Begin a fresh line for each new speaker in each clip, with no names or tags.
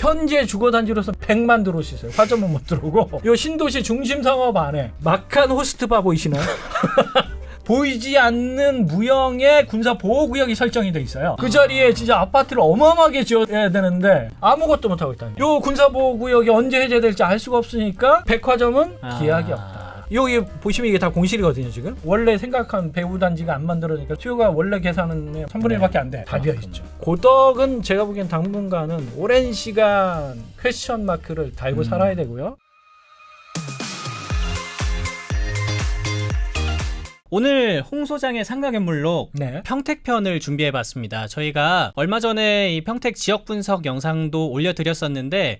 현재 주거단지로서 100만 들어올 수 있어요. 화점은 못 들어오고. 요 신도시 중심 상업 안에 막한 호스트바 보이시나요? 보이지 않는 무형의 군사보호구역이 설정이 돼 있어요. 그 자리에 진짜 아파트를 어마어마하게 지어야 되는데 아무것도 못하고 있다니. 요 군사보호구역이 언제 해제될지 알 수가 없으니까 백화점은 기약이 없다. 여기 보시면 이게 다 공실이거든요. 지금 원래 생각한 배후단지가 안 만들어지니까 수요가 원래 계산은 3분의 1밖에 안 돼. 다 비어있죠. 고덕은 제가 보기엔 당분간은 오랜 시간 퀘스천 마크를 달고 살아야 되고요.
오늘 홍 소장의 상가견물록
네.
평택편을 준비해봤습니다. 저희가 얼마 전에 이 평택 지역 분석 영상도 올려드렸었는데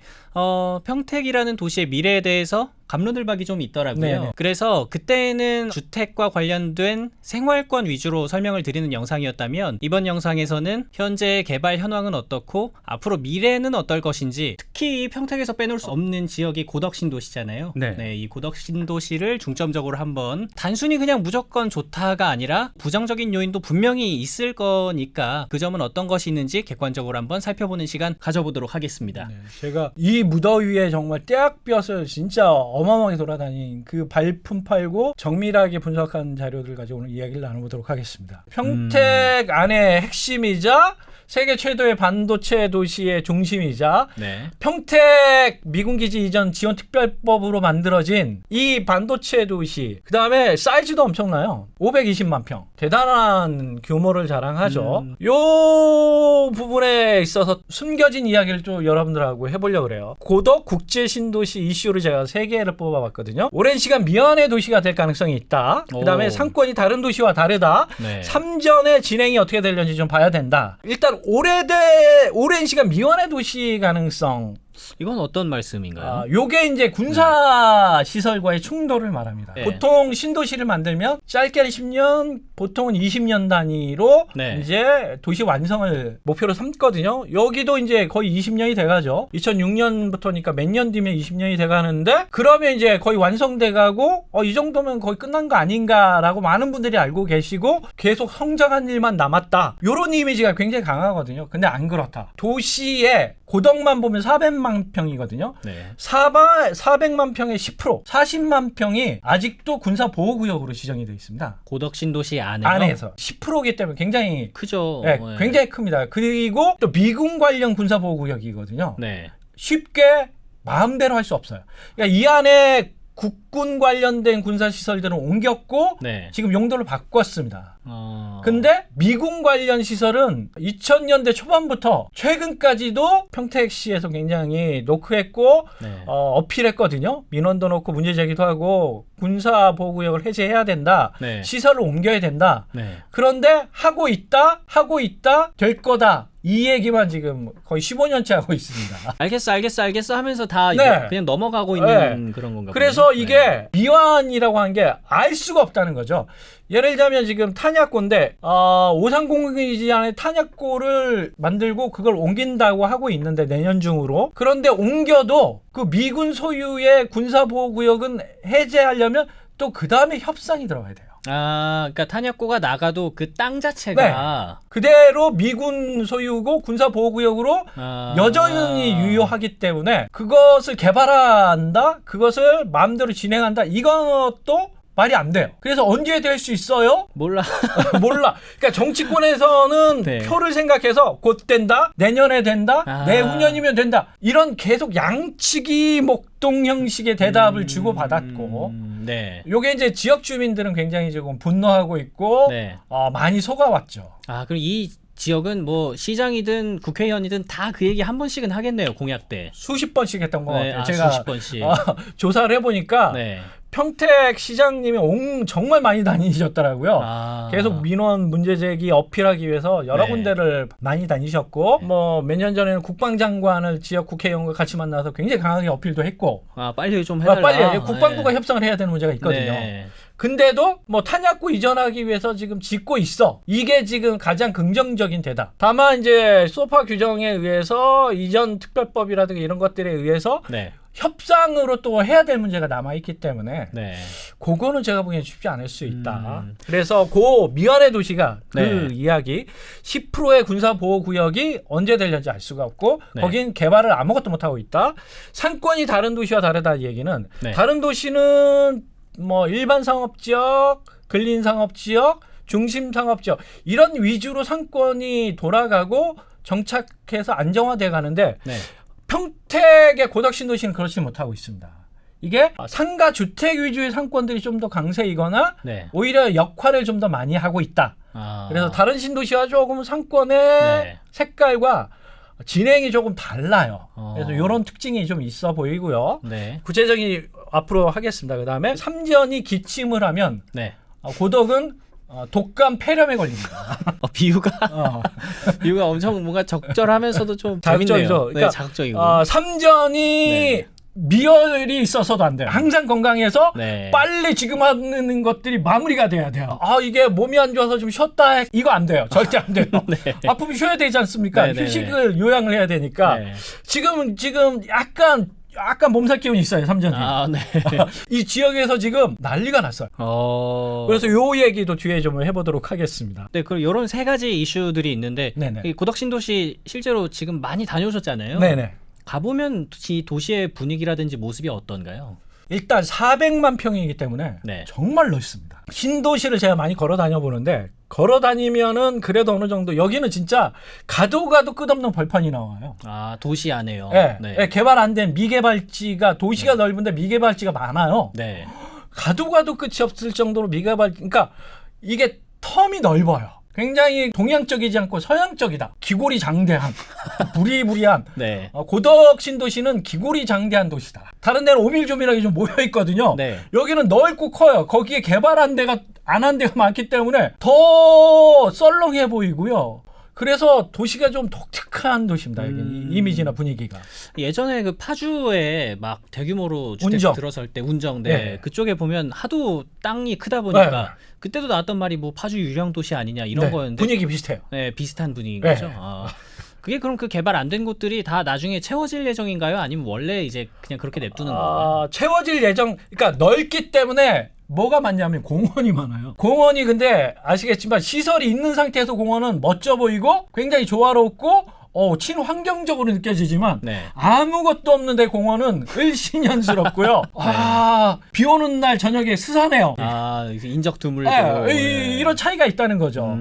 평택이라는 도시의 미래에 대해서 갑론을박이 좀 있더라고요.
네네.
그래서 그때는 주택과 관련된 생활권 위주로 설명을 드리는 영상이었다면 이번 영상에서는 현재 개발 현황은 어떻고 앞으로 미래는 어떨 것인지, 특히 평택에서 빼놓을 수 없는 지역이 고덕신도시잖아요.
네.
이 고덕신도시를 중점적으로 한번, 단순히 그냥 무조건 좋다가 아니라 부정적인 요인도 분명히 있을 거니까 그 점은 어떤 것이 있는지 객관적으로 한번 살펴보는 시간 가져보도록 하겠습니다.
네, 제가 이 무더위에 정말 떼약볕을 진짜 어마어마하게 돌아다닌 그 발품 팔고 정밀하게 분석한 자료들 가지고 오늘 이야기를 나눠보도록 하겠습니다. 평택 안의 핵심이자 세계 최대의 반도체 도시의 중심이자
네.
평택 미군기지 이전 지원특별법으로 만들어진 이 반도체 도시, 그 다음에 사이즈도 엄청나요. 520만 평. 대단한 규모를 자랑하죠. 요 부분에 있어서 숨겨진 이야기를 좀 여러분들하고 해보려고 그래요. 고덕 국제신도시 이슈를 제가 3개를 뽑아봤거든요. 오랜 시간 미완의 도시가 될 가능성이 있다. 그 다음에 상권이 다른 도시와 다르다.
네.
3전의 진행이 어떻게 되려는지 좀 봐야 된다. 일단 오랜 시간 미완의 도시 가능성.
이건 어떤 말씀인가요?
요게 이제 군사 시설과의 충돌을 말합니다.
네.
보통 신도시를 만들면 짧게는 10년, 보통은 20년 단위로
네.
이제 도시 완성을 목표로 삼거든요. 여기도 이제 거의 20년이 돼가죠. 2006년부터니까 몇 년 뒤면 20년이 돼가는데, 그러면 이제 거의 완성돼가고 이 정도면 거의 끝난 거 아닌가라고 많은 분들이 알고 계시고 계속 성장한 일만 남았다. 요런 이미지가 굉장히 강하거든요. 근데 안 그렇다. 도시에 고덕만 보면 400만 평이거든요.
네.
400만 평의 10%, 40만 평이 아직도 군사보호구역으로 지정이 되어 있습니다.
고덕신도시 안에요?
안에서 10%이기 때문에 굉장히
크죠.
네,
네.
굉장히 큽니다. 그리고 또 미군 관련 군사보호구역이거든요.
네.
쉽게 마음대로 할 수 없어요. 그러니까 이 안에 국군 관련된 군사시설들은 옮겼고
네.
지금 용도를 바꿨습니다. 근데 미군 관련 시설은 2000년대 초반부터 최근까지도 평택시에서 굉장히 노크했고
네.
어필했거든요. 민원도 넣고 문제 제기도 하고 군사보호구역을 해제해야 된다.
네.
시설을 옮겨야 된다.
네.
그런데 하고 있다 될 거다. 이 얘기만 지금 거의 15년째 하고 있습니다.
알겠어 하면서 다
네.
그냥 넘어가고 있는 그런 건가
그래서
보네요.
이게 미완이라고 한 게 알 수가 없다는 거죠. 예를 들자면 지금 탄약고인데 오산공기지 안에 탄약고를 만들고 그걸 옮긴다고 하고 있는데 내년 중으로. 그런데 옮겨도 그 미군 소유의 군사보호구역은 해제하려면 또 그 다음에 협상이 들어가야 돼요.
그러니까 탄약고가 나가도 그 땅 자체가
그대로 미군 소유고 군사보호구역으로 여전히 유효하기 때문에 그것을 개발한다, 그것을 마음대로 진행한다, 이것도 말이 안 돼요. 그래서 언제 될 수 있어요?
몰라.
몰라. 그러니까 정치권에서는
네.
표를 생각해서 곧 된다, 내년에 된다, 내후년이면 된다, 이런 계속 양치기 목동 형식의 대답을 주고 받았고,
네.
요게 이제 지역 주민들은 굉장히 지금 분노하고 있고
네.
많이 속아왔죠.
그럼 이 지역은 뭐 시장이든 국회의원이든 다 그 얘기 한 번씩은 하겠네요. 공약 때.
수십 번씩 했던 것
네,
같아요. 제가
수십 번씩.
조사를 해보니까
네.
평택 시장님이 정말 많이 다니셨더라고요. 계속 민원 문제 제기 어필하기 위해서 여러
네.
군데를 많이 다니셨고, 뭐 몇 년 전에는 국방장관을 지역 국회의원과 같이 만나서 굉장히 강하게 어필도 했고,
빨리 좀 해달라.
빨리 국방부가 협상을 해야 되는 문제가 있거든요.
네.
근데도 뭐 탄약고 이전하기 위해서 지금 짓고 있어. 이게 지금 가장 긍정적인 대답. 다만 이제 소파 규정에 의해서 이전 특별법이라든가 이런 것들에 의해서
네.
협상으로 또 해야 될 문제가 남아있기 때문에
네.
그거는 제가 보기엔 쉽지 않을 수 있다. 그래서 그 미완의 도시가 그
네.
이야기 10%의 군사보호구역이 언제 되려는지 알 수가 없고
네.
거긴 개발을 아무것도 못하고 있다. 상권이 다른 도시와 다르다는 얘기는
네.
다른 도시는 뭐 일반 상업지역, 근린상업지역, 중심상업지역 이런 위주로 상권이 돌아가고 정착해서 안정화돼 가는데
네.
평택의 고덕신도시는 그렇지 못하고 있습니다. 이게 상가 주택 위주의 상권들이 좀 더 강세이거나
네.
오히려 역할을 좀 더 많이 하고 있다.
아.
그래서 다른 신도시와 조금 상권의
네.
색깔과 진행이 조금 달라요.
어.
그래서 이런 특징이 좀 있어 보이고요.
네.
구체적인 앞으로 하겠습니다. 그다음에 삼전이 기침을 하면
네.
고덕은 독감 폐렴에 걸립니다.
비유가
어.
비유가 엄청 뭔가 적절하면서도 좀
자극적이죠.
재밌네요.
그러니까,
네, 자극적이고.
삼전이
네.
미열이 있어서도 안 돼요. 항상 건강해서
네.
빨리 지금 하는 것들이 마무리가 돼야 돼요. 이게 몸이 안 좋아서 좀 쉬었다 해. 이거 안 돼요. 절대 안 돼요.
네.
아프면 쉬어야 되지 않습니까?
네, 네,
휴식을 요양을 해야 되니까
네.
지금 약간 몸살 기운이 있어요. 삼전이.
아, 네.
이 지역에서 지금 난리가 났어요. 그래서 요 얘기도 뒤에 좀 해보도록 하겠습니다.
네, 그럼 이런 세 가지 이슈들이 있는데
네네.
이 고덕신도시 실제로 지금 많이 다녀오셨잖아요.
네네.
가보면 이 도시의 분위기라든지 모습이 어떤가요?
일단 400만 평이기 때문에
네.
정말 멋있습니다. 신도시를 제가 많이 걸어 다녀 보는데 걸어 다니면은 그래도 어느 정도 여기는 진짜 가도 끝없는 벌판이 나와요.
아, 도시 안에요.
네.
네.
네, 개발 안 된 미개발지가 도시가 넓은데 미개발지가 많아요.
네.
가도 끝이 없을 정도로 그러니까 이게 텀이 넓어요. 굉장히 동양적이지 않고 서양적이다. 기골이 장대한, 부리부리한.
네.
고덕 신도시는 기골이 장대한 도시다. 다른 데는 오밀조밀하게 좀 모여 있거든요.
네.
여기는 넓고 커요. 거기에 개발한 데가 안 한 데가 많기 때문에 더 썰렁해 보이고요. 그래서 도시가 좀 독특한 도시입니다. 여기 이미지나 분위기가.
예전에 그 파주에 막 대규모로 주택
운정.
들어설 때 운정, 네.
네.
그쪽에 보면 하도 땅이 크다 보니까
네.
그때도 나왔던 말이 뭐 파주 유령 도시 아니냐 이런
네,
거였는데
분위기 비슷해요.
네, 비슷한 분위기인
네.
거죠. 그게 그럼 그 개발 안 된 곳들이 다 나중에 채워질 예정인가요? 아니면 원래 이제 그냥 그렇게 냅두는 건가요?
채워질 예정, 그러니까 넓기 때문에 뭐가 많냐면 공원이 많아요. 공원이 근데 아시겠지만 시설이 있는 상태에서 공원은 멋져 보이고 굉장히 조화롭고 친환경적으로 느껴지지만
네.
아무것도 없는데 공원은 을씨년스럽고요. 비 오는 날 저녁에 스산해요.
인적 드물고
이런 차이가 있다는 거죠.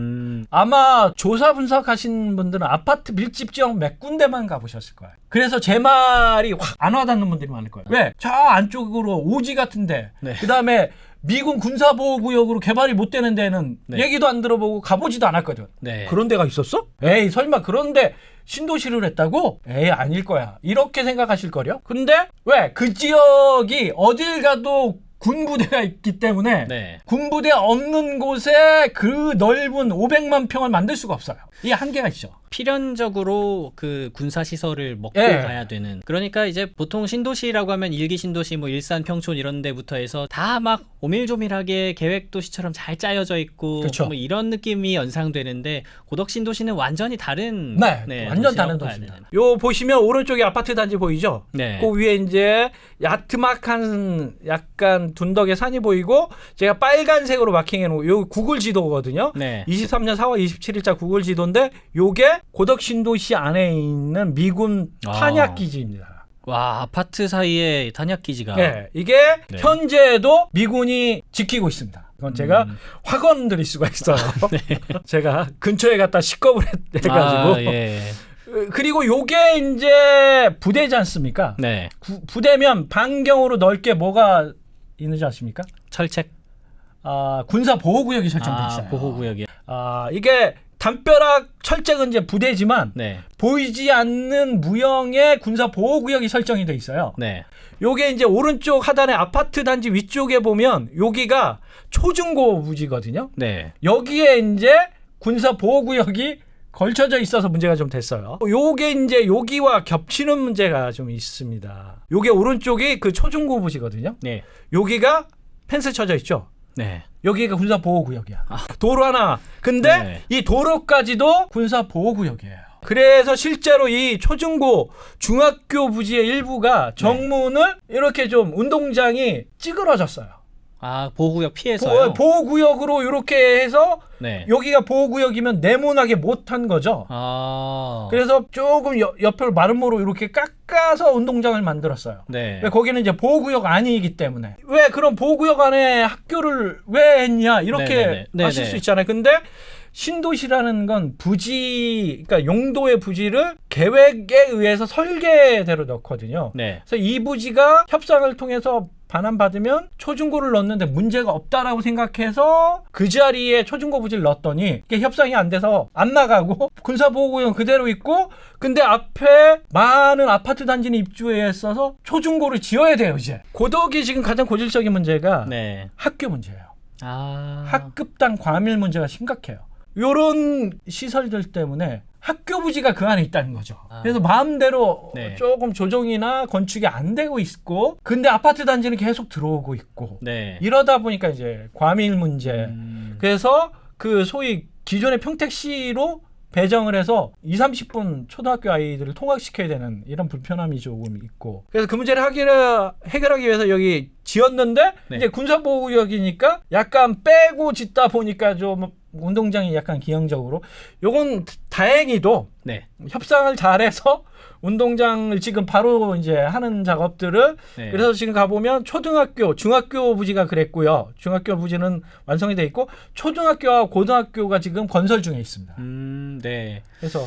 아마 조사 분석하신 분들은 아파트 밀집 지역 몇 군데만 가보셨을 거예요. 그래서 제 말이 확 안 와닿는 분들이 많을 거예요. 왜? 저 안쪽으로 오지 같은데
네.
그다음에 미군 군사보호구역으로 개발이 못 되는 데는
네.
얘기도 안 들어보고 가보지도 않았거든.
네.
그런 데가 있었어? 에이 설마 그런데 신도시를 했다고? 에이 아닐 거야. 이렇게 생각하실 거려. 근데 왜? 그 지역이 어딜 가도 군부대가 있기 때문에
네.
군부대 없는 곳에 그 넓은 500만 평을 만들 수가 없어요. 이 한계가 있죠.
필연적으로 그 군사 시설을 먹고
예.
가야 되는. 그러니까 이제 보통 신도시라고 하면 일기 신도시 뭐 일산 평촌 이런 데부터 해서 다 막 오밀조밀하게 계획 도시처럼 잘 짜여져 있고
그렇죠.
뭐 이런 느낌이 연상되는데 고덕 신도시는 완전히 다른
완전 다른
도시라고 봐야
도시입니다.
되는.
요 보시면 오른쪽에 아파트 단지 보이죠?
네.
그 위에 이제 야트막한 약간 둔덕의 산이 보이고 제가 빨간색으로 마킹해 놓은 요 구글 지도거든요.
네.
23년 4월 27일자 구글 지도인데 요게 고덕 신도시 안에 있는 미군 탄약 기지입니다.
와, 아파트 사이에 탄약 기지가.
네, 이게
네.
현재도 미군이 지키고 있습니다. 이건 제가 확언 드릴 수가 있어요.
네.
제가 근처에 갔다 식겁을 해가지고.
예.
그리고 요게 이제 부대지 않습니까?
네.
부대면 반경으로 넓게 뭐가 있는지 아십니까?
철책.
군사 보호구역이 설정돼 있어요.
보호구역이.
이게 담벼락 철책은 이제 부대지만
네.
보이지 않는 무형의 군사 보호구역이 설정이 돼 있어요.
네.
요게 이제 오른쪽 하단에 아파트 단지 위쪽에 보면 여기가 초중고 부지거든요.
네.
여기에 이제 군사 보호구역이 걸쳐져 있어서 문제가 좀 됐어요. 요게 이제 여기와 겹치는 문제가 좀 있습니다. 요게 오른쪽이 그 초중고 부지거든요.
네.
여기가 펜스 쳐져 있죠.
네.
여기가 군사 보호구역이야. 도로 하나. 근데
네.
이 도로까지도 군사 보호구역이에요. 그래서 실제로 이 초중고 중학교 부지의 일부가 정문을 이렇게 좀 운동장이 찌그러졌어요.
아, 보호구역 피해서요?
보호구역으로 이렇게 해서
네.
여기가 보호구역이면 네모나게 못한 거죠.
아.
그래서 조금 옆을 마름모로 이렇게 깎아서 운동장을 만들었어요.
네.
왜 거기는 이제 보호구역 아니기 때문에. 왜 그럼 보호구역 안에 학교를 왜 했냐 이렇게
네네네.
하실 수 있잖아요. 근데 신도시라는 건 부지, 그러니까 용도의 부지를 계획에 의해서 설계대로 넣거든요.
네.
그래서 이 부지가 협상을 통해서 반환받으면 초중고를 넣는데 문제가 없다라고 생각해서 그 자리에 초중고 부지를 넣었더니 이게 협상이 안 돼서 안 나가고 군사보호구역 그대로 있고 근데 앞에 많은 아파트 단지는 입주해 있어서 초중고를 지어야 돼요 이제. 고덕이 지금 가장 고질적인 문제가
네.
학교 문제예요.
아.
학급당 과밀 문제가 심각해요. 요런 시설들 때문에 학교 부지가 그 안에 있다는 거죠. 그래서 마음대로
네.
조금 조정이나 건축이 안 되고 있고 근데 아파트 단지는 계속 들어오고 있고
네.
이러다 보니까 이제 과밀 문제. 그래서 그 소위 기존의 평택시로 배정을 해서 20-30분 초등학교 아이들을 통학시켜야 되는 이런 불편함이 조금 있고 그래서 그 문제를 해결하기 위해서 여기 지었는데
네.
이제 군사보호구역이니까 약간 빼고 짓다 보니까 좀 운동장이 약간 기형적으로 요건 다행히도
네.
협상을 잘해서 운동장을 지금 바로 이제 하는 작업들을
네.
그래서 지금 가보면 초등학교, 중학교 부지가 그랬고요. 중학교 부지는 완성이 돼 있고 초등학교와 고등학교가 지금 건설 중에 있습니다.
네.
그래서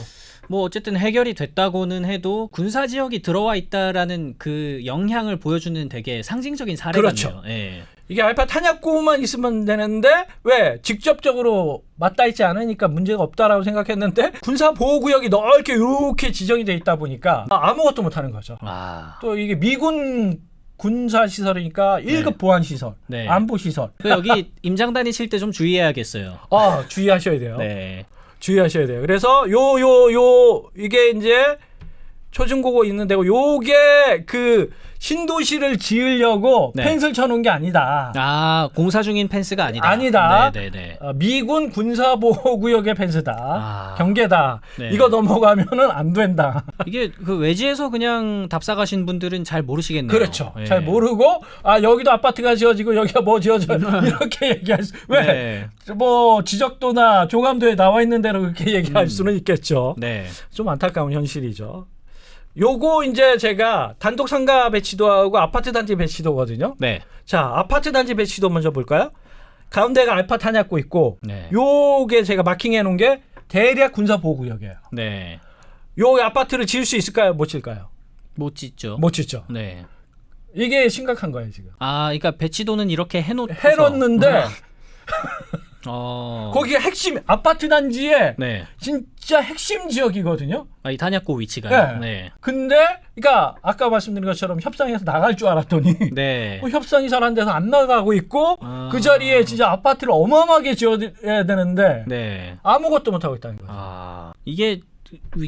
뭐 어쨌든 해결이 됐다고는 해도 군사 지역이 들어와 있다라는 그 영향을 보여주는 되게 상징적인 사례
그렇죠.
같네요. 예.
이게 알파 탄약고만 있으면 되는데 왜 직접적으로 맞닿아 있지 않으니까 문제가 없다라고 생각했는데 군사보호구역이 넓게 이렇게 지정이 돼 있다 보니까 아무것도 못하는 거죠.
아.
또 이게 미군 군사시설이니까 1급 보안시설,
네.
안보시설.
그 여기 임장 다니실 때 좀 주의해야겠어요.
주의하셔야 돼요.
네.
주의하셔야 돼요. 그래서 이게 이제 초중고고 있는 데고 요게 그 신도시를 지으려고
네.
펜스를 쳐놓은 게 아니다.
아, 공사 중인 펜스가 아니다.
아니다.
네네네.
미군 군사보호구역의 펜스다.
아.
경계다.
네.
이거 넘어가면은 안 된다.
이게 그 외지에서 그냥 답사 가신 분들은 잘 모르시겠네요.
그렇죠.
예.
잘 모르고 여기도 아파트가 지어지고 여기가 뭐 지어져 이렇게 얘기할 수. 왜?
네.
뭐 지적도나 조감도에 나와 있는 대로 그렇게 얘기할 수는 있겠죠.
네.
좀 안타까운 현실이죠. 요거 이제 제가 단독 상가 배치도 하고 아파트 단지 배치도거든요.
네.
자, 아파트 단지 배치도 먼저 볼까요? 가운데가 알파 탄약고 있고
네.
요게 제가 마킹해 놓은 게 대략 군사보호구역이에요.
네.
요 아파트를 지을 수 있을까요? 못 지을까요?
못 짓죠.
못 짓죠.
네.
이게 심각한 거예요, 지금.
아, 그러니까 배치도는 이렇게
해놓는데
어.
거기가 핵심 아파트 단지에
네.
진짜 핵심 지역이거든요.
이 탄약고 위치가요.
네. 근데 그러니까 아까 말씀드린 것처럼 협상에서 나갈 줄 알았더니
네.
협상이 잘 안 돼서 안 나가고 있고 그 자리에 진짜 아파트를 어마어마하게 지어야 되는데
네.
아무것도 못 하고 있다는 거예요.
이게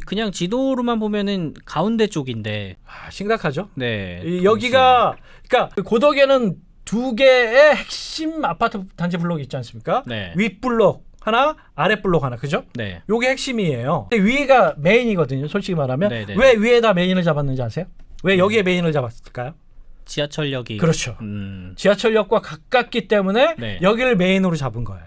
그냥 지도로만 보면은 가운데 쪽인데.
심각하죠.
네.
여기가 그러니까 고덕에는 2개의 핵심 아파트 단지 블록이 있지 않습니까?
네.
윗 블록 하나, 아래 블록 하나, 그죠?
네.
요게 핵심이에요. 근데 위에가 메인이거든요. 솔직히 말하면
네네.
왜 위에다 메인을 잡았는지 아세요? 왜 여기에 메인을 잡았을까요?
지하철역이
그렇죠. 지하철역과 가깝기 때문에
네.
여기를 메인으로 잡은 거예요.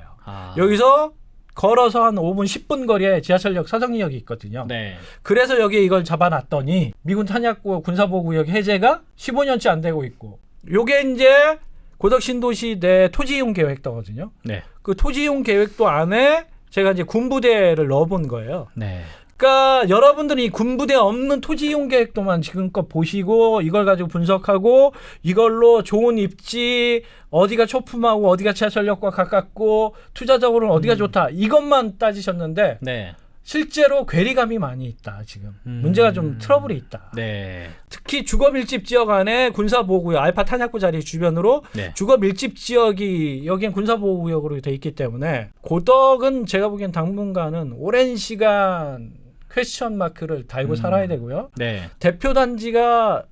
여기서 걸어서 한 5분 10분 거리에 지하철역 사정리역이 있거든요.
네.
그래서 여기에 이걸 잡아놨더니 미군 탄약고 군사보호구역 해제가 15년째 안 되고 있고 요게 이제 고덕 신도시 내 토지이용 계획도거든요.
네.
그 토지이용 계획도 안에 제가 이제 군부대를 넣어본 거예요.
네.
그러니까 여러분들이 군부대 없는 토지이용 계획도만 지금껏 보시고 이걸 가지고 분석하고 이걸로 좋은 입지 어디가 초품하고 어디가 지하철역과 가깝고 투자적으로는 어디가 좋다 이것만 따지셨는데
네.
실제로 괴리감이 많이 있다 지금. 문제가 좀 트러블이 있다.
네.
특히 주거 밀집 지역 안에 군사보호구역 알파 탄약고 자리 주변으로
네.
주거 밀집 지역이 여기엔 군사보호구역으로 돼 있기 때문에 고덕은 제가 보기엔 당분간은 오랜 시간 퀘스천 마크를 달고 살아야 되고요.
네.
대표 단지가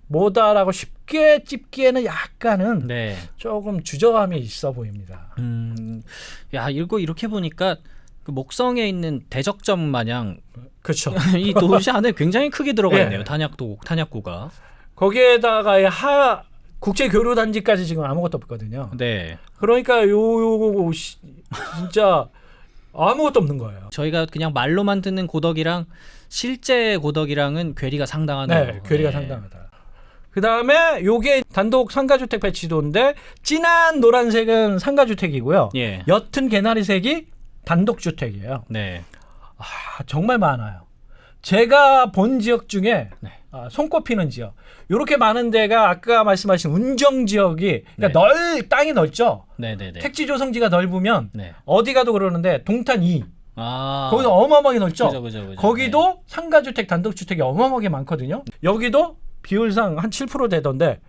뭐다라고 쉽게 찝기에는 약간은
네.
조금 주저함이 있어 보입니다.
야, 이거 이렇게 보니까 그 목성에 있는 대적점 마냥
그렇죠.
이 도시 안에 굉장히 크게 들어가
예.
있네요. 탄약구가.
거기에다가 국제 교류 단지까지 지금 아무것도 없거든요.
네.
그러니까 진짜 아무것도 없는 거예요.
저희가 그냥 말로만 듣는 고덕이랑 실제 고덕이랑은 괴리가 상당하네요.
네, 괴리가 상당하다. 그 다음에 요게 단독 상가주택 배치도인데 진한 노란색은 상가주택이고요.
예.
옅은 개나리색이 단독주택이에요.
네.
정말 많아요. 제가 본 지역 중에
네.
손꼽히는 지역. 이렇게 많은 데가 아까 말씀하신 운정 지역이 그러니까 땅이 넓죠.
네네네.
택지 조성지가 넓으면
네.
어디 가도 그러는데 동탄 2
아.
거기도 어마어마하게 넓죠.
그죠.
거기도 상가주택 단독주택이 어마어마하게 많거든요. 여기도 비율상 한 7% 되던데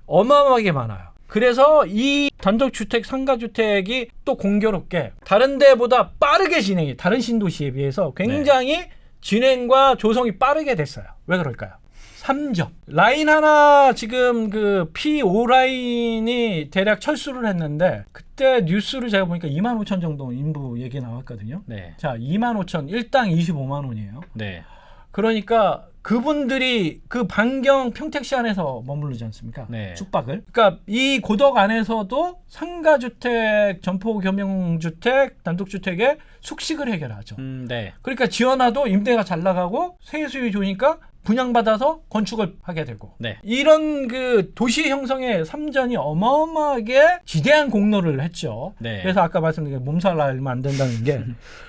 어마어마하게 많아요. 그래서 이 단독주택 상가주택이 또 공교롭게 다른 데보다 빠르게 진행이 다른 신도시에 비해서 굉장히 진행과 조성이 빠르게 됐어요. 왜 그럴까요? 3점. 라인 하나 지금 그 P5 라인이 대략 철수를 했는데 그때 뉴스를 제가 보니까 25,000 정도 인부 얘기 나왔거든요.
네.
자, 25,000 일당 25만 원이에요.
네.
그러니까 그분들이 그 반경 평택시 안에서 머무르지 않습니까?
네.
숙박을. 그러니까 이 고덕 안에서도 상가주택, 점포겸용주택, 단독주택에 숙식을 해결하죠.
네.
그러니까 지어놔도 임대가 잘 나가고 세수익이 좋으니까 분양받아서 건축을 하게 되고
네.
이런 그 도시 형성의 삼전이 어마어마하게 지대한 공로를 했죠.
네.
그래서 아까 말씀드린 몸살 알면 안 된다는 게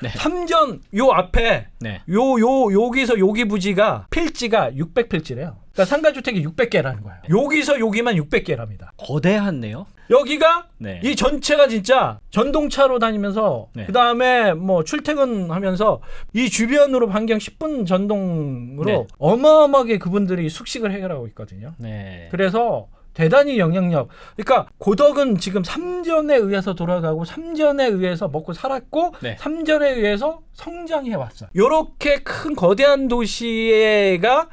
네.
삼전 요 앞에
네.
여기서 여기 부지가 필지가 600필지래요. 그러니까 상가주택이 600개라는 거예요. 여기서 여기만 600개랍니다.
거대하네요.
여기가
네.
이 전체가 진짜 전동차로 다니면서
네.
그다음에 뭐 출퇴근하면서 이 주변으로 반경 10분 전동으로
네.
어마어마하게 그분들이 숙식을 해결하고 있거든요.
네.
그래서 대단히 영향력. 그러니까 고덕은 지금 삼전에 의해서 돌아가고 삼전에 의해서 먹고 살았고
네.
삼전에 의해서 성장해 왔어요. 이렇게 큰 거대한 도시가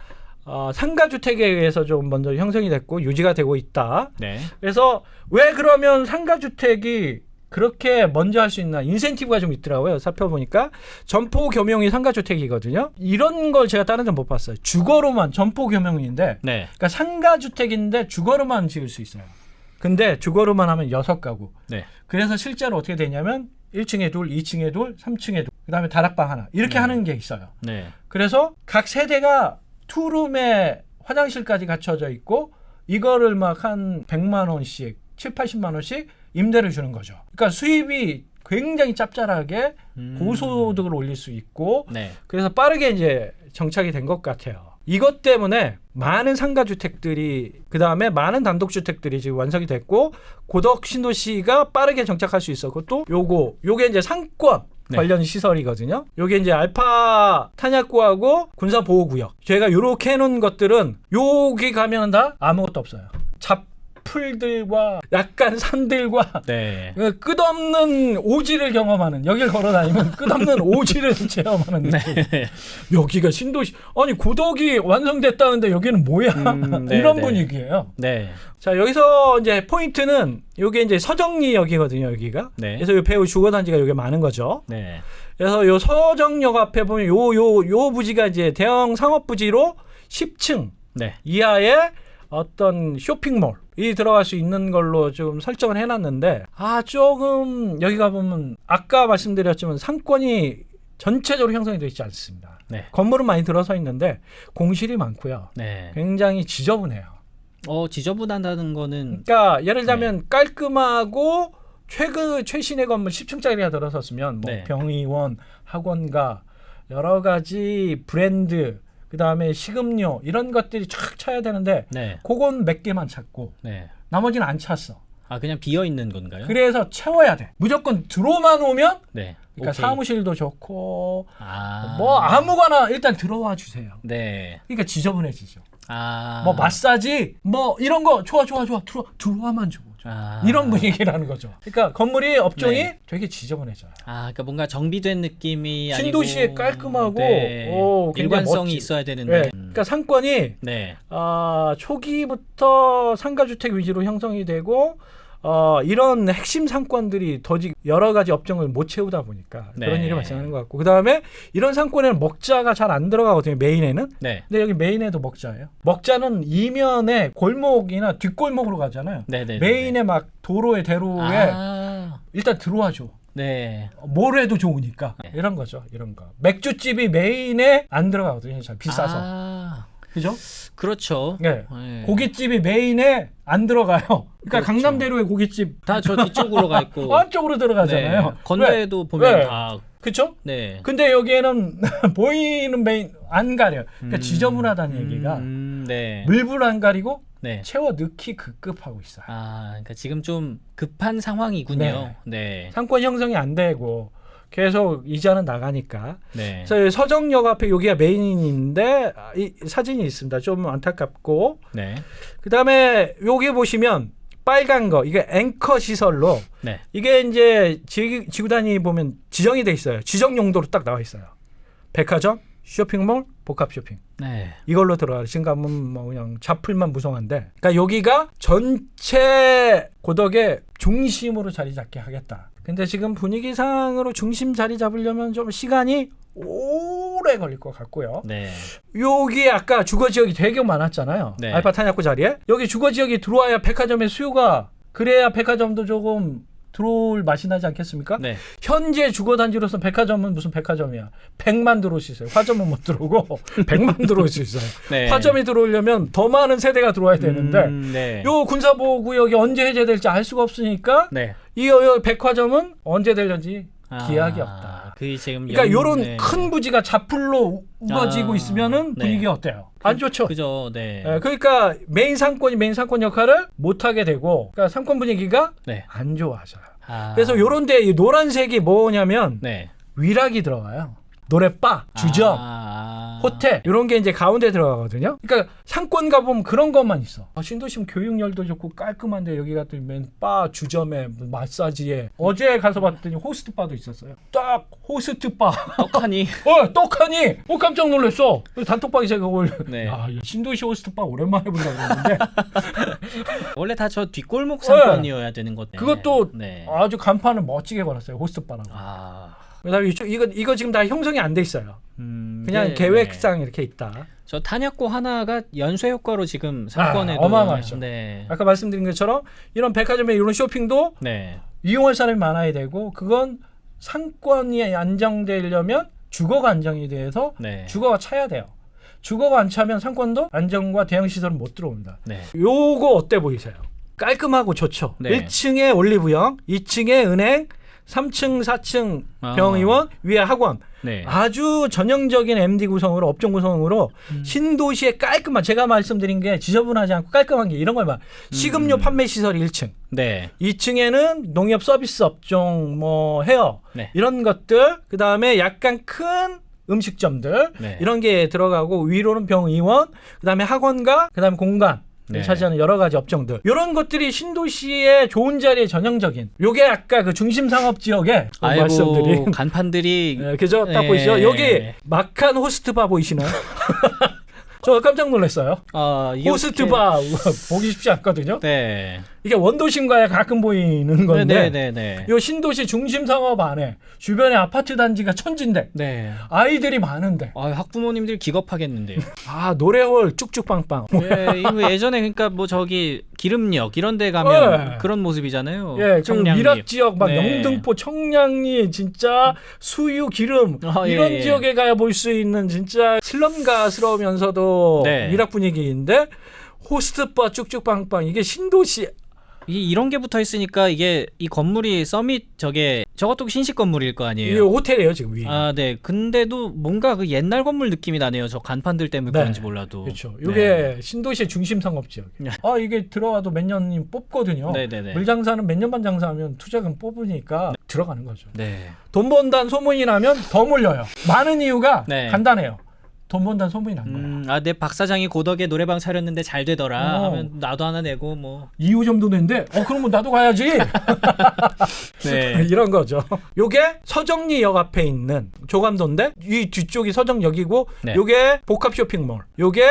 상가주택에 의해서 좀 먼저 형성이 됐고 유지가 되고 있다.
네.
그래서 왜 그러면 상가주택이 그렇게 먼저 할 수 있나 인센티브가 좀 있더라고요. 살펴보니까 점포 겸용이 상가주택이거든요. 이런 걸 제가 다른 데 못 봤어요. 주거로만 점포 겸용인데
네.
그러니까 상가주택인데 주거로만 지을 수 있어요. 근데 주거로만 하면 6가구.
네.
그래서 실제로 어떻게 되냐면 1층에 둘, 2층에 둘, 3층에 둘, 그다음에 다락방 하나 이렇게 하는 게 있어요.
네.
그래서 각 세대가 투룸에 화장실까지 갖춰져 있고 이거를 막 한 100만 원씩 7, 80만 원씩 임대를 주는 거죠. 그러니까 수입이 굉장히 짭짤하게 고소득을 올릴 수 있고
네.
그래서 빠르게 이제 정착이 된 것 같아요. 이것 때문에 많은 상가주택들이 그다음에 많은 단독주택들이 지금 완성이 됐고 고덕 신도시가 빠르게 정착할 수 있었고 또 요게 이제 상권 관련 시설이거든요. 요게 이제 알파 탄약구하고 군사보호구역. 제가 요렇게 해놓은 것들은 여기 가면 다 아무것도 없어요. 풀들과 약간 산들과
네.
끝없는 오지를 경험하는 여길 걸어다니면 끝없는 오지를 체험하는 느낌. 여기가 신도시 아니 고덕이 완성됐다는데 여기는 뭐야 이런 분위기예요.
네.
자 여기서 이제 포인트는 여기 이제 서정리역이거든요. 여기가.
네.
그래서 요 배우 주거단지가 여기 많은 거죠.
네.
그래서 요 서정역 앞에 보면 요 부지가 이제 대형 상업 부지로 10층
네.
이하의 어떤 쇼핑몰이 들어갈 수 있는 걸로 좀 설정을 해놨는데 조금 여기 가보면 아까 말씀드렸지만 상권이 전체적으로 형성이 되어 있지 않습니다.
네.
건물은 많이 들어서 있는데 공실이 많고요.
네.
굉장히 지저분해요.
지저분하다는 거는
그러니까 예를 들면 깔끔하고 최신의 건물 10층짜리가 들어섰으면 뭐
네.
병의원, 학원가 여러 가지 브랜드 그다음에 식음료 이런 것들이 쫙 차야 되는데
네.
그건 몇 개만 찾고
네.
나머지는 안 찼어.
그냥 비어 있는 건가요?
그래서 채워야 돼. 무조건 들어만 오면
네.
그러니까
오케이.
사무실도 좋고
아.
뭐 아무거나 일단 들어와 주세요.
네.
그러니까 지저분해지죠.
아.
뭐 마사지 뭐 이런 거 좋아 들어와만 줘. 이런 분위기라는 거죠. 그러니까 건물이 업종이
네.
되게 지저분해져요.
그러니까 뭔가 정비된 느낌이
신도시에
아니고
깔끔하고
네.
굉장히
일관성이
멋지-
있어야 되는데.
네. 그러니까 상권이
네.
초기부터 상가주택 위주로 형성이 되고 이런 핵심 상권들이 더지 여러 가지 업종을 못 채우다 보니까
네.
그런 일이 발생하는 것 같고, 그 다음에 이런 상권에는 먹자가 잘 안 들어가거든요, 메인에는.
네.
근데 여기 메인에도 먹자예요. 먹자는 이면에 골목이나 뒷골목으로 가잖아요.
네네.
메인에 막 도로에 대로에 일단 들어와줘.
네.
뭘 해도 좋으니까.
네.
이런 거죠. 이런 거. 맥주집이 메인에 안 들어가거든요. 잘 비싸서. 그죠?
그렇죠.
네.
네.
고깃집이 메인에 안 들어가요. 그러니까
그렇죠.
강남대로의 고깃집
다 저 뒤쪽으로 가 있고.
안쪽으로 들어가잖아요.
네. 건대도 보면
왜?
다.
그쵸?
네.
근데 여기에는 보이는 메인 안 가려요. 그러니까 지저분하다는 얘기가
네.
물불 안 가리고
네.
채워 넣기 급급하고 있어요.
그러니까 지금 좀 급한 상황이군요. 네.
상권 형성이 안 되고 계속 이자는 나가니까.
네.
그래서 서정역 앞에 여기가 메인인데 이 사진이 있습니다. 좀 안타깝고.
네.
그다음에 여기 보시면 빨간 거 이게 앵커 시설로
네.
이게 이제 지구단위 보면 지정이 돼 있어요. 지정 용도로 딱 나와 있어요. 백화점, 쇼핑몰, 복합 쇼핑.
네.
이걸로 들어가요. 지금 가면 뭐 그냥 자풀만 무성한데. 그러니까 여기가 전체 고덕의 중심으로 자리 잡게 하겠다. 근데 지금 분위기상으로 중심 자리 잡으려면 좀 시간이 오래 걸릴 것 같고요.
네.
여기 아까 주거 지역이 되게 많았잖아요.
네.
알파 탄약구 자리에. 여기 주거 지역이 들어와야 백화점의 수요가, 그래야 백화점도 조금 들어올 맛이 나지 않겠습니까?
네.
현재 주거단지로서 백화점은 무슨 백화점이야. 100만 들어올 수 있어요. 화점은 못 들어오고 100만 들어올 수 있어요.
네.
화점이 들어오려면 더 많은 세대가 들어와야 되는데
네.
요 군사보호구역이 언제 해제될지 알 수가 없으니까
네.
이 백화점은 언제 될는지 기약이 없다.
그게 지금
그러니까 요런
네.
큰 부지가 자풀로 우거지고 있으면은
네.
분위기가 어때요? 안 좋죠.
그죠. 네.
그러니까 메인 상권 역할을 못 하게 되고, 그러니까 상권 분위기가
네.
안 좋아져요. 그래서 요런데 이 노란색이 뭐냐면
네.
위락이 들어가요. 노래바, 주점, 호텔 이런 게 이제 가운데 들어가거든요. 그러니까 상권 가보면 그런 것만 있어. 신도심 교육열도 좋고 깔끔한데 여기 갔더니 바, 주점에 마사지에. 어제 가서 봤더니 호스트 바도 있었어요. 딱 호스트 바.
떡하니.
떡하니. 깜짝 놀랐어. 단톡방에 제가 그걸
네.
신도시 호스트 바 오랜만에 본다고 그랬는데
원래 다 저 뒷골목 상권이어야 되는 건데.
그것도
네.
아주 간판을 멋지게 걸었어요. 호스트 바라고. 그다음에 이거 지금 다 형성이 안 돼 있어요. 그냥
네,
계획상 이렇게 있다.
저 탄약고 하나가 연쇄 효과로 지금 상권에도
어마어마하죠.
네.
아까 말씀드린 것처럼 이런 백화점의 이런 쇼핑도
네.
이용할 사람이 많아야 되고, 그건 상권이 안정되려면 주거가 안정이 돼서
네.
주거가 차야 돼요. 주거가 안 차면 상권도 안정과 대형 시설은 못 들어옵니다.
네.
요거 어때 보이세요? 깔끔하고 좋죠.
네.
1층에 올리브영, 2층에 은행, 3층, 4층 병의원, 위에 학원.
네.
아주 전형적인 MD 구성으로, 업종 구성으로 신도시의 깔끔한, 제가 말씀드린 게 지저분하지 않고 깔끔한 게 이런 걸 봐. 식음료 판매 시설 1층.
네.
2층에는 농협 서비스 업종, 뭐 헤어
네.
이런 것들. 그다음에 약간 큰 음식점들
네.
이런 게 들어가고, 위로는 병의원, 그다음에 학원과 그다음에 공간.
네.
차지하는 여러 가지 업종들, 이런 것들이 신도시의 좋은 자리에 전형적인. 요게 아까 그 중심 상업 지역에 말씀드린
간판들이
그죠? 딱
네.
보이시죠? 여기 막한 호스트바 보이시나요? 저 깜짝 놀랐어요. 호스트바 보기 쉽지 않거든요.
네.
이게 원도심가에 가끔 보이는 건데,
네.
이 신도시 중심 상업 안에 주변에 아파트 단지가 천진데
네.
아이들이 많은데,
학부모님들 기겁하겠는데요.
노래홀 쭉쭉빵빵.
예, 이거 예전에 그러니까 뭐 저기 기름역 이런 데 가면
네.
그런 모습이잖아요.
예,
청량리.
미락 지역 막
네.
영등포, 청량리, 진짜 수유, 기름 이런
예.
지역에 가야 볼 수 있는 진짜 슬럼가스러우면서도
네.
미락 분위기인데, 호스트바 쭉쭉빵빵, 이게 신도시.
이런 게 붙어 있으니까 이게 이 건물이 서밋 저것도 신식 건물일 거
이게
아니에요.
호텔이에요 지금 위에.
네. 근데도 뭔가 그 옛날 건물 느낌이 나네요. 저 간판들 때문에
네.
그런지 몰라도.
그렇죠.
네.
이게 신도시의 중심 상업 지역. 이게 들어가도 몇 년이 뽑거든요.
네네네.
물장사는 몇 년만 장사하면 투자금 뽑으니까 들어가는 거죠.
네.
돈 번다는 소문이 나면 더 몰려요. 많은 이유가
네.
간단해요. 돈 번다는 소문이 난 거야.
내 박 사장이 고덕에 노래방 차렸는데 잘 되더라 하면 나도 하나 내고 뭐.
2호 정도 낸데 그러면 나도 가야지.
네.
이런 거죠. 요게 서정리역 앞에 있는 조감도인데, 이 뒤쪽이 서정역이고,
네.
요게 복합 쇼핑몰. 요게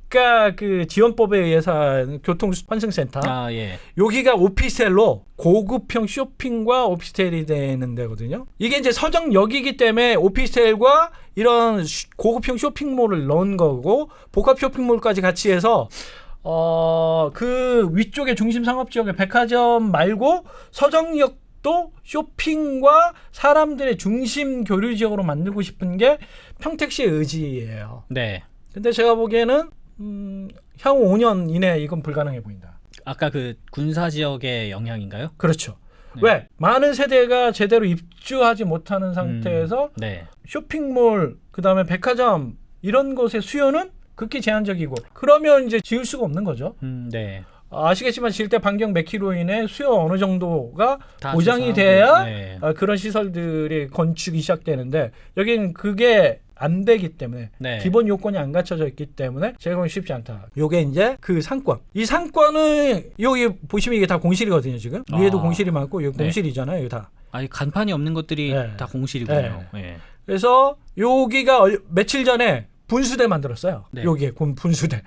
국가 그 지원법에 의해서 한 교통 환승센터.
아, 예.
여기가 오피스텔로 고급형 쇼핑과 오피스텔이 되는 데거든요. 이게 이제 서정역이기 때문에 오피스텔과 이런 고급형 쇼핑몰을 넣은 거고 복합 쇼핑몰까지 같이 해서 그 위쪽에 중심 상업 지역의 백화점 말고 서정역도 쇼핑과 사람들의 중심 교류 지역으로 만들고 싶은 게 평택시의 의지예요.
네.
근데 제가 보기에는 향후 5년 이내에 이건 불가능해 보인다.
아까 그 군사 지역의 영향인가요?
그렇죠.
네.
왜? 많은 세대가 제대로 입주하지 못하는 상태에서
네.
쇼핑몰, 그다음에 백화점 이런 곳의 수요는 극히 제한적이고 그러면 이제 지을 수가 없는 거죠.
네.
아시겠지만 질대 반경 몇 킬로인의 수요 어느 정도가
다
보장이
조사하고,
돼야
네.
그런 시설들이 건축이 시작되는데 여기는 그게 안 되기 때문에
네.
기본 요건이 안 갖춰져 있기 때문에 제가 보면 쉽지 않다. 요게 이제 그 상권. 이 상권은 여기 보시면 이게 다 공실이거든요, 지금. 위에도 공실이 많고 여기
네.
공실이잖아요, 이거 다.
아니 간판이 없는 것들이
네.
다 공실이군요. 네.
그래서 여기가 며칠 전에 분수대 만들었어요.
네.
여기에 분수대.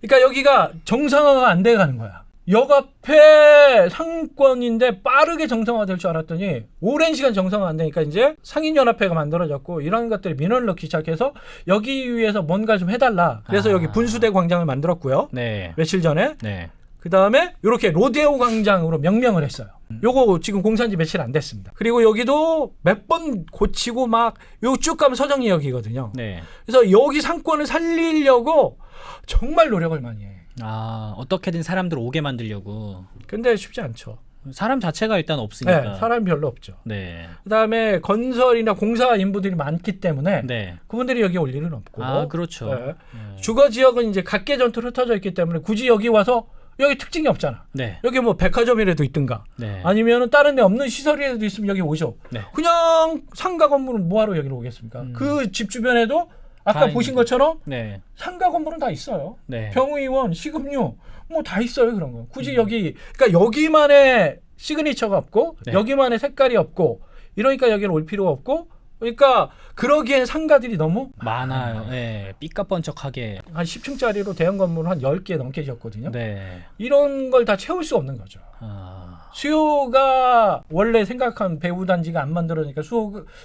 그러니까 여기가 정상화가 안 돼 가는 거야. 역 앞에 상권인데 빠르게 정상화 될 줄 알았더니 오랜 시간 정상화 안 되니까 이제 상인연합회가 만들어졌고 이런 것들이 민원을 넣기 시작해서 여기 위해서 뭔가 좀 해달라. 그래서 여기 분수대 광장을 만들었고요.
네.
며칠 전에.
네.
그 다음에 이렇게 로데오 광장으로 명명을 했어요. 요거 지금 공사한 지 며칠 안 됐습니다. 그리고 여기도 몇 번 고치고 막 요 쭉 가면 서정리역이거든요.
네.
그래서 여기 상권을 살리려고 정말 노력을 많이 해.
아, 어떻게든 사람들 오게 만들려고.
근데 쉽지 않죠.
사람 자체가 일단 없으니까.
네, 사람이 별로 없죠.
네.
그다음에 건설이나 공사 인부들이 많기 때문에
네.
그분들이 여기 올 일은 없고.
아, 그렇죠.
네.
네.
주거 지역은 이제 각계 전투로 흩어져 있기 때문에 굳이 여기 와서 여기 특징이 없잖아.
네.
여기 뭐 백화점이라도 있든가
네.
아니면은 다른 데 없는 시설이라도 있으면 여기 오죠.
네.
그냥 상가 건물은 뭐하러 여기로 오겠습니까? 그 집 주변에도 아까
다
보신
있는
것처럼
네.
상가 건물은 다 있어요.
네.
병의원, 식음료 뭐 다 있어요. 그런 거. 굳이 여기 그러니까 여기만의 시그니처가 없고
네.
여기만의 색깔이 없고 이러니까 여기는 올 필요가 없고 그러니까 그러기엔 상가들이 너무
많아요. 네. 삐까뻔쩍하게.
한 10층짜리로 대형 건물 한 10개 넘게 지었거든요.
네.
이런 걸 다 채울 수 없는 거죠.
아.
수요가 원래 생각한 배후 단지가 안 만들어지니까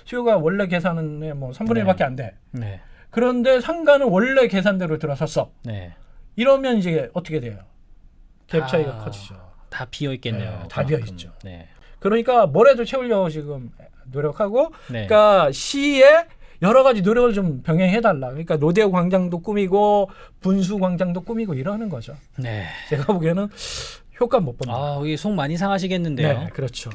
수요가 원래 계산은 뭐 3분의
네.
1밖에 안 돼.
네.
그런데 상가는 원래 계산대로 들어섰어.
네.
이러면 이제 어떻게 돼요? 갭 차이가
아.
커지죠.
다 비어 있겠네요.
네, 다 비어 있죠.
네.
그러니까 뭐라도 채우려고 지금 노력하고
네.
그러니까 시에 여러 가지 노력을 좀 병행해달라. 그러니까 로데오 광장도 꾸미고 분수 광장도 꾸미고 이러는 거죠.
네.
제가 보기에는 효과 못 봅니다.
아, 이게 속 많이 상하시겠는데요.
네, 그렇죠.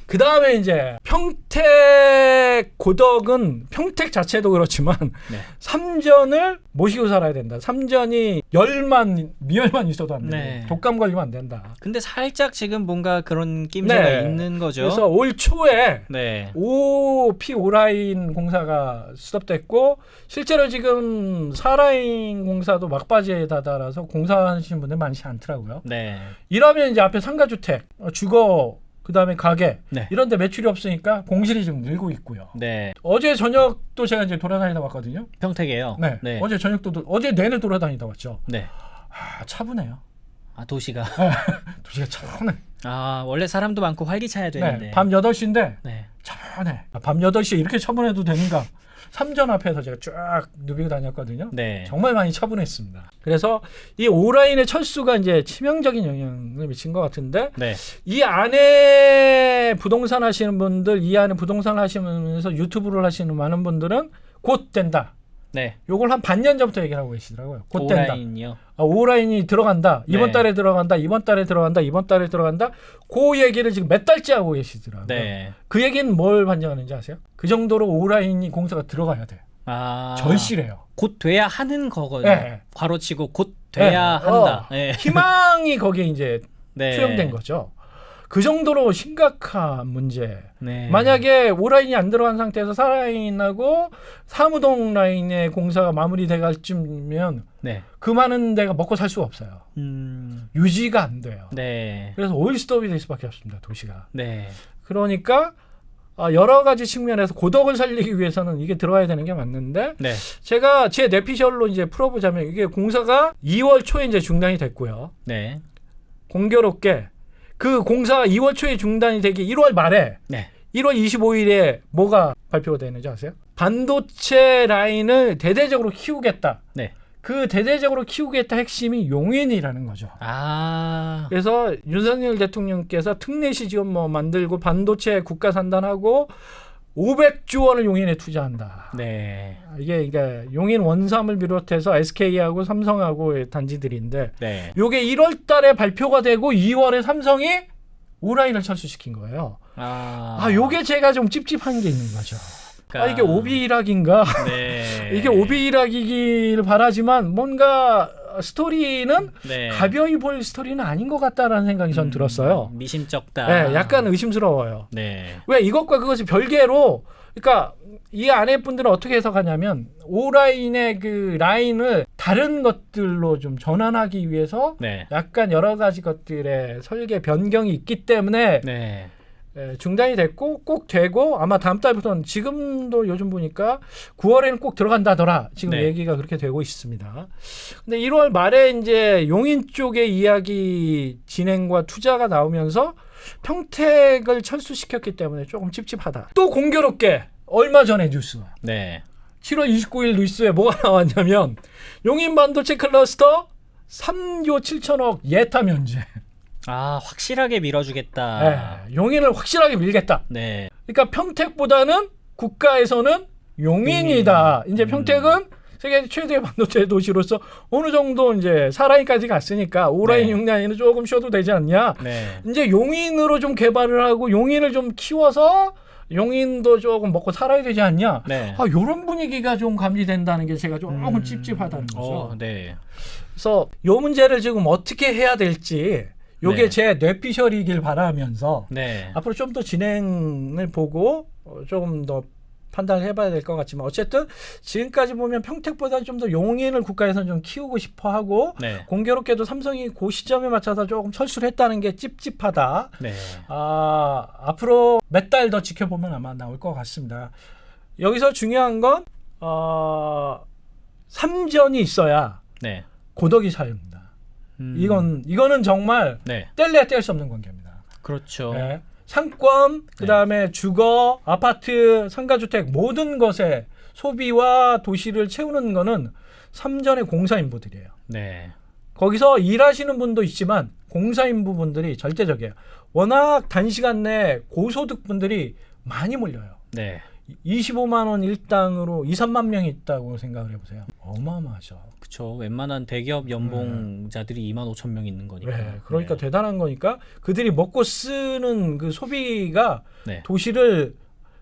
그 다음에 이제 평택 고덕은 평택 자체도 그렇지만
네.
삼전을 모시고 살아야 된다. 삼전이 미열만 있어도 안 된다.
네.
독감 걸리면 안 된다.
근데 살짝 지금 뭔가 그런 낌새가
네.
있는 거죠.
그래서 올 초에
네.
P5라인 공사가 스톱됐고 실제로 지금 4라인 공사도 막바지에 다다라서 공사하시는 분들 많지 않더라고요.
네.
이러면 이제 앞에 상가주택, 주거, 그다음에 가게
네.
이런 데 매출이 없으니까 공실이 좀 늘고 있고요.
네.
어제 저녁도 제가 이제 돌아다니다 왔거든요.
평택이에요.
네.
네.
어제 저녁도 어제 내내 돌아다니다 왔죠.
네.
아, 차분해요.
아, 도시가.
도시가 차분해.
아, 원래 사람도 많고 활기차야 되는데.
네. 밤 8시인데
네.
차분해. 밤 8시에 이렇게 차분해도 되는가? 삼전 앞에서 제가 쫙 누비고 다녔거든요.
네.
정말 많이 차분했습니다. 그래서 이 오라인의 철수가 이제 치명적인 영향을 미친 것 같은데
네.
이 안에 부동산 하시는 분들, 이 안에 부동산 하시면서 유튜브를 하시는 많은 분들은 곧 된다.
네.
요걸 한 반년 전부터 얘기를 하고 계시더라고요. 곧 된다.
오라인이요.
오라인이 들어간다. 이번
네.
달에 들어간다. 이번 달에 들어간다. 이번 달에 들어간다. 그 얘기를 지금 몇 달째 하고 계시더라고요.
네.
그 얘기는 뭘 반영하는지 아세요? 그 정도로 오라인이 공사가 들어가야 돼.
아.
절실해요.
곧 돼야 하는 거거든요.
네.
괄호치고 곧 돼야
네.
한다. 네.
희망이 거기에 이제
네.
투영된 거죠. 그 정도로 심각한 문제.
네.
만약에 오라인이 안 들어간 상태에서 4라인하고 사무동 라인의 공사가 마무리돼갈 쯤이면
네.
그 많은 데가 먹고 살 수가 없어요. 유지가 안 돼요.
네.
그래서 오일스톱이 될 수밖에 없습니다. 도시가.
네.
그러니까 여러 가지 측면에서 고덕을 살리기 위해서는 이게 들어가야 되는 게 맞는데
네.
제가 제 뇌피셜로 이제 풀어보자면 이게 공사가 2월 초에 이제 중단이 됐고요.
네.
공교롭게 그 공사가 2월 초에 중단이 되기 1월 말에
네.
1월 25일에 뭐가 발표가 되는지 아세요? 반도체 라인을 대대적으로 키우겠다.
네.
그 대대적으로 키우겠다 핵심이 용인이라는 거죠.
아.
그래서 윤석열 대통령께서 특례시 지원 뭐 만들고 반도체 국가 산단하고 500조 원을 용인에 투자한다.
네.
이게 그러니까 용인 원삼을 비롯해서 SK하고 삼성하고의 단지들인데
네.
요게 1월 달에 발표가 되고 2월에 삼성이 오라인을 철수시킨 거예요. 요게 제가 좀 찝찝한 게 있는 거죠. 이게 오비일학인가?
네.
이게 오비일학이길 바라지만 뭔가 스토리는
네.
가벼이 볼 스토리는 아닌 것 같다라는 생각이 전 들었어요.
미심쩍다.
네, 약간 의심스러워요.
네.
왜 이것과 그것이 별개로, 그러니까 이 안에 분들은 어떻게 해석하냐면 오라인의 그 라인을 다른 것들로 좀 전환하기 위해서
네.
약간 여러 가지 것들의 설계 변경이 있기 때문에
네.
중단이 됐고 꼭 되고 아마 다음 달부터는 지금도 요즘 보니까 9월에는 꼭 들어간다더라. 지금
네.
얘기가 그렇게 되고 있습니다. 근데 1월 말에 이제 용인 쪽의 이야기 진행과 투자가 나오면서 평택을 철수시켰기 때문에 조금 찝찝하다. 또 공교롭게 얼마 전에 뉴스.
네.
7월 29일 뉴스에 뭐가 나왔냐면 용인 반도체 클러스터 3조 7천억 예타 면제.
확실하게 밀어주겠다.
네, 용인을 확실하게 밀겠다.
네.
그러니까 평택보다는 국가에서는 용인이다. 이제 평택은 세계 최대의 반도체 도시로서 어느 정도 이제 4라인까지 갔으니까 5라인,
네.
6라인은 조금 쉬어도 되지 않냐.
네.
이제 용인으로 좀 개발을 하고 용인을 좀 키워서 용인도 조금 먹고 살아야 되지 않냐.
네.
이런 분위기가 좀 감지된다는 게 제가 조금 찝찝하다는 거죠.
네.
그래서 요 문제를 지금 어떻게 해야 될지 요게
네.
제 뇌피셜이길 바라면서
네.
앞으로 좀 더 진행을 보고 조금 더 판단을 해봐야 될 것 같지만 어쨌든 지금까지 보면 평택보다 좀 더 용인을 국가에서 좀 키우고 싶어하고
네.
공교롭게도 삼성이 그 시점에 맞춰서 조금 철수를 했다는 게 찝찝하다.
네.
앞으로 몇 달 더 지켜보면 아마 나올 것 같습니다. 여기서 중요한 건 3전이 있어야
네.
고덕이 사유입니다. 이거는 정말
네.
뗄래야 뗄 수 없는 관계입니다.
그렇죠.
네. 상권, 그다음에 주거, 아파트, 상가주택 모든 것에 소비와 도시를 채우는 거는 삼전의 공사인부들이에요.
네.
거기서 일하시는 분도 있지만 공사인부분들이 절대적이에요. 워낙 단시간 내에 고소득 분들이 많이 몰려요.
네.
25만 원 일당으로 2, 3만 명이 있다고 생각을 해보세요. 어마어마하죠.
그렇죠. 웬만한 대기업 연봉자들이 2만 5천 명 있는 거니까.
네, 그러니까
네.
대단한 거니까 그들이 먹고 쓰는 그 소비가
네.
도시를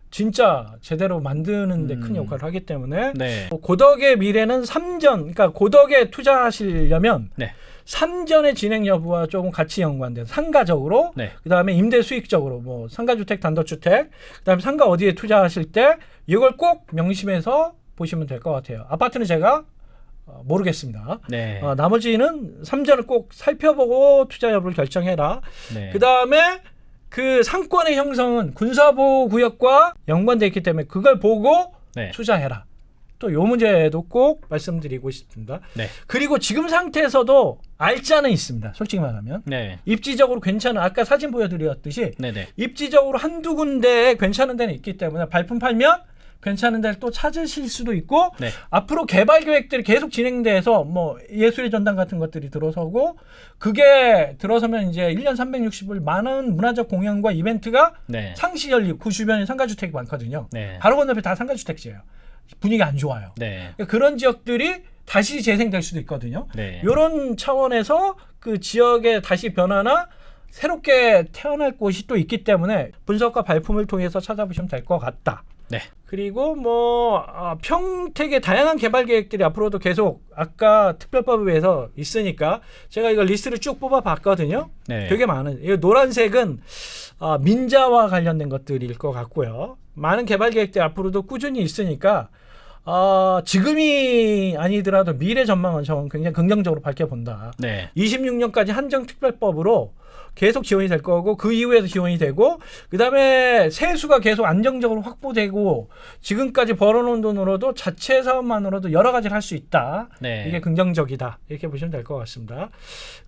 진짜 제대로 만드는 데 큰 역할을 하기 때문에
네.
고덕의 미래는 3전, 그러니까 고덕에 투자하시려면
네.
3전의 진행 여부와 조금 같이 연관돼서 상가적으로
네.
그다음에 임대 수익적으로 뭐 상가주택, 단독주택, 그다음에 상가 어디에 투자하실 때 이걸 꼭 명심해서 보시면 될 것 같아요. 아파트는 제가 모르겠습니다.
네.
나머지는 3전을 꼭 살펴보고 투자 여부를 결정해라.
네.
그다음에 그 상권의 형성은 군사보호구역과 연관되어 있기 때문에 그걸 보고
네.
투자해라. 또 요 문제도 꼭 말씀드리고 싶습니다.
네.
그리고 지금 상태에서도 알짜는 있습니다. 솔직히 말하면.
네.
입지적으로 괜찮은, 아까 사진 보여드렸듯이
네네.
입지적으로 한두 군데에 괜찮은 데는 있기 때문에 발품 팔면 괜찮은 데를 또 찾으실 수도 있고
네.
앞으로 개발 계획들이 계속 진행돼서 뭐 예술의 전당 같은 것들이 들어서고 그게 들어서면 이제 1년 360일 많은 문화적 공연과 이벤트가
네.
상시 열리고 그 주변에 상가주택이 많거든요.
네.
바로 건너편 다 상가주택지예요. 분위기 안 좋아요.
네.
그러니까 그런 지역들이 다시 재생될 수도 있거든요.
네.
이런 차원에서 그 지역의 다시 변화나 새롭게 태어날 곳이 또 있기 때문에 분석과 발품을 통해서 찾아보시면 될 것 같다.
네.
그리고 뭐 평택의 다양한 개발 계획들이 앞으로도 계속 아까 특별법에 의해서 있으니까 제가 이거 리스트를 쭉 뽑아봤거든요.
네.
되게 많은. 이 노란색은 민자와 관련된 것들일 것 같고요. 많은 개발 계획들이 앞으로도 꾸준히 있으니까 지금이 아니더라도 미래 전망은 저는 굉장히 긍정적으로 밝혀본다.
네.
26년까지 한정특별법으로 계속 지원이 될 거고 그 이후에도 지원이 되고 그다음에 세수가 계속 안정적으로 확보되고 지금까지 벌어놓은 돈으로도 자체 사업만으로도 여러 가지를 할 수 있다.
네.
이게 긍정적이다. 이렇게 보시면 될 것 같습니다.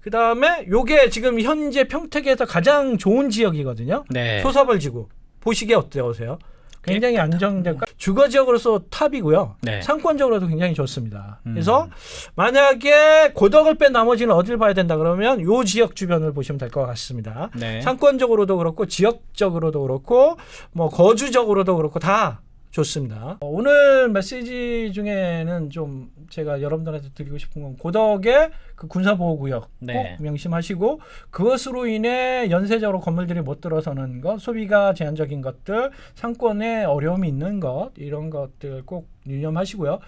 그다음에 요게 지금 현재 평택에서 가장 좋은 지역이거든요.
네.
소사벌지구. 보시기에 어떠세요? 굉장히 안정적 주거 지역으로서 탑이고요.
네.
상권적으로도 굉장히 좋습니다. 그래서 만약에 고덕을 뺀 나머지는 어딜 봐야 된다 그러면 요 지역 주변을 보시면 될 것 같습니다.
네.
상권적으로도 그렇고 지역적으로도 그렇고 뭐 거주적으로도 그렇고 다 좋습니다. 오늘 메시지 중에는 좀 제가 여러분들한테 드리고 싶은 건 고덕의 그 군사보호구역
네.
꼭 명심하시고 그것으로 인해 연쇄적으로 건물들이 못 들어서는 것, 소비가 제한적인 것들, 상권에 어려움이 있는 것 이런 것들 꼭 유념하시고요.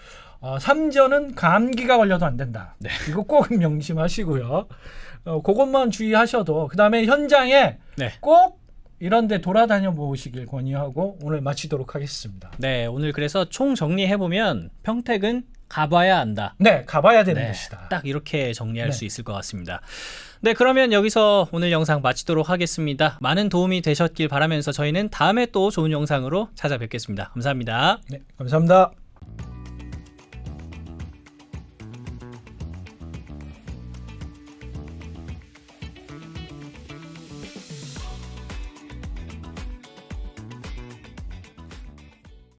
삼전은 감기가 걸려도 안 된다.
네.
이거 꼭 명심하시고요. 그것만 주의하셔도 그 다음에 현장에
네.
꼭 이런 데 돌아다녀 보시길 권유하고 오늘 마치도록 하겠습니다.
네, 오늘 그래서 총 정리해보면 평택은 가봐야 안다.
네, 가봐야 되는
네,
것이다.
딱 이렇게 정리할
네.
수 있을 것 같습니다. 네, 그러면 여기서 오늘 영상 마치도록 하겠습니다. 많은 도움이 되셨길 바라면서 저희는 다음에 또 좋은 영상으로 찾아뵙겠습니다. 감사합니다.
네, 감사합니다.